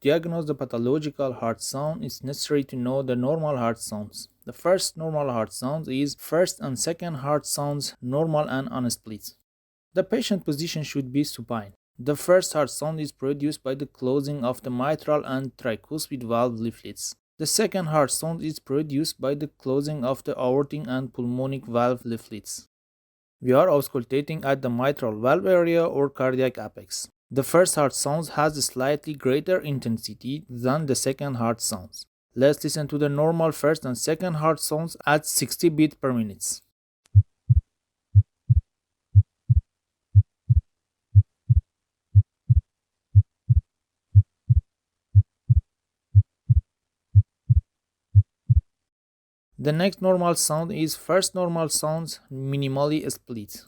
diagnose the pathological heart sound, it's necessary to know the normal heart sounds. The first normal heart sound is first and second heart sounds, normal and unsplit. The patient position should be supine. The first heart sound is produced by the closing of the mitral and tricuspid valve leaflets. The second heart sound is produced by the closing of the aortic and pulmonic valve leaflets. We are auscultating at the mitral valve area or cardiac apex. The first heart sound has a slightly greater intensity than the second heart sounds. Let's listen to the normal first and second heart sounds at 60 beats per minute. The next normal sound is first normal sounds minimally split.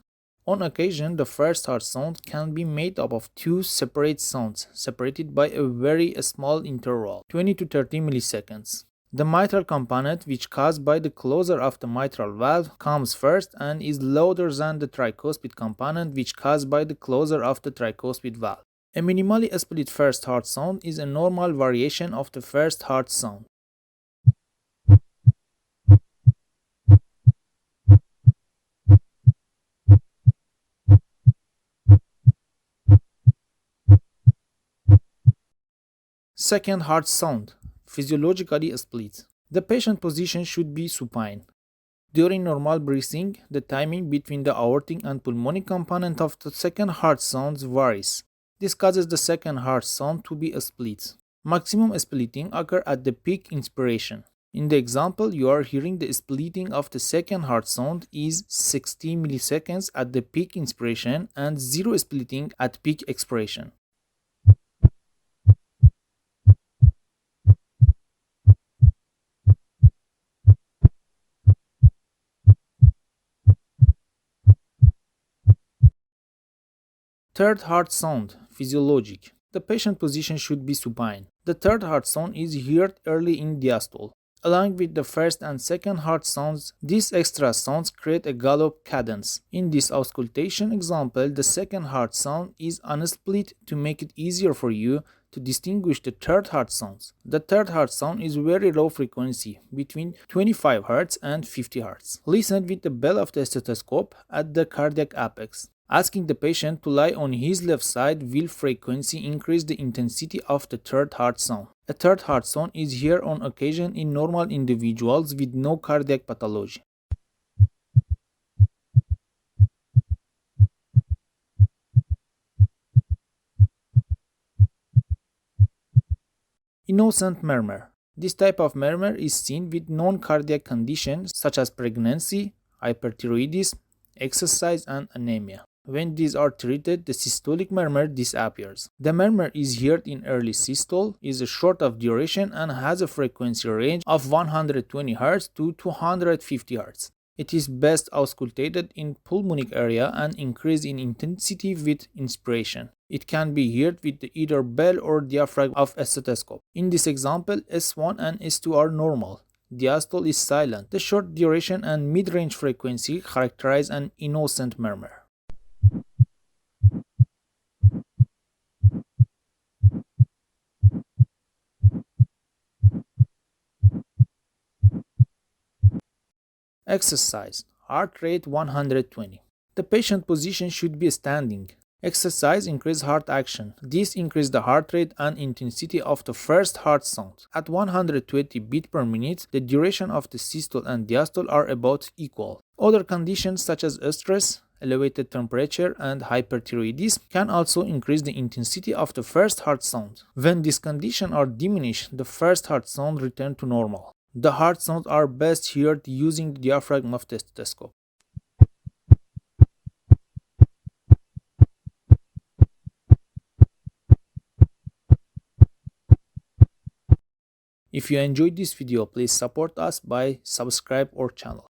On occasion, the first heart sound can be made up of two separate sounds, separated by a very small interval, 20 to 30 milliseconds. The mitral component, which caused by the closure of the mitral valve, comes first and is louder than the tricuspid component, which caused by the closure of the tricuspid valve. A minimally split first heart sound is a normal variation of the first heart sound. Second heart sound, physiologically split. The patient position should be supine. During normal breathing, the timing between the aortic and pulmonic component of the second heart sounds varies. This causes the second heart sound to be split. Maximum splitting occurs at the peak inspiration. In the example, you are hearing the splitting of the second heart sound is 60 milliseconds at the peak inspiration and zero splitting at peak expiration. Third heart sound, physiologic. The patient position should be supine. The third heart sound is heard early in diastole. Along with the first and second heart sounds, these extra sounds create a gallop cadence. In this auscultation example, the second heart sound is unsplit to make it easier for you to distinguish the third heart sounds. The third heart sound is very low frequency, between 25 Hz and 50 Hz. Listen with the bell of the stethoscope at the cardiac apex. Asking the patient to lie on his left side will frequency increase the intensity of the third heart sound. A third heart sound is heard on occasion in normal individuals with no cardiac pathology. Innocent murmur. This type of murmur is seen with non-cardiac conditions such as pregnancy, hyperthyroidism, exercise, and anemia. When these are treated, the systolic murmur disappears. The murmur is heard in early systole, is short of duration, and has a frequency range of 120 Hz to 250 Hz. It is best auscultated in pulmonic area and increase in intensity with inspiration. It can be heard with either bell or diaphragm of a stethoscope. In this example, S1 and S2 are normal. Diastole is silent. The short duration and mid-range frequency characterize an innocent murmur. Exercise. Heart rate 120. The patient position should be standing. Exercise increases heart action. This increases the heart rate and intensity of the first heart sound. At 120 beats per minute, the duration of the systole and diastole are about equal. Other conditions such as stress, elevated temperature, and hyperthyroidism can also increase the intensity of the first heart sound. When these conditions are diminished, the first heart sound returns to normal. The heart sounds are best heard using the diaphragm of the stethoscope. If you enjoyed this video, please support us by subscribe our channel.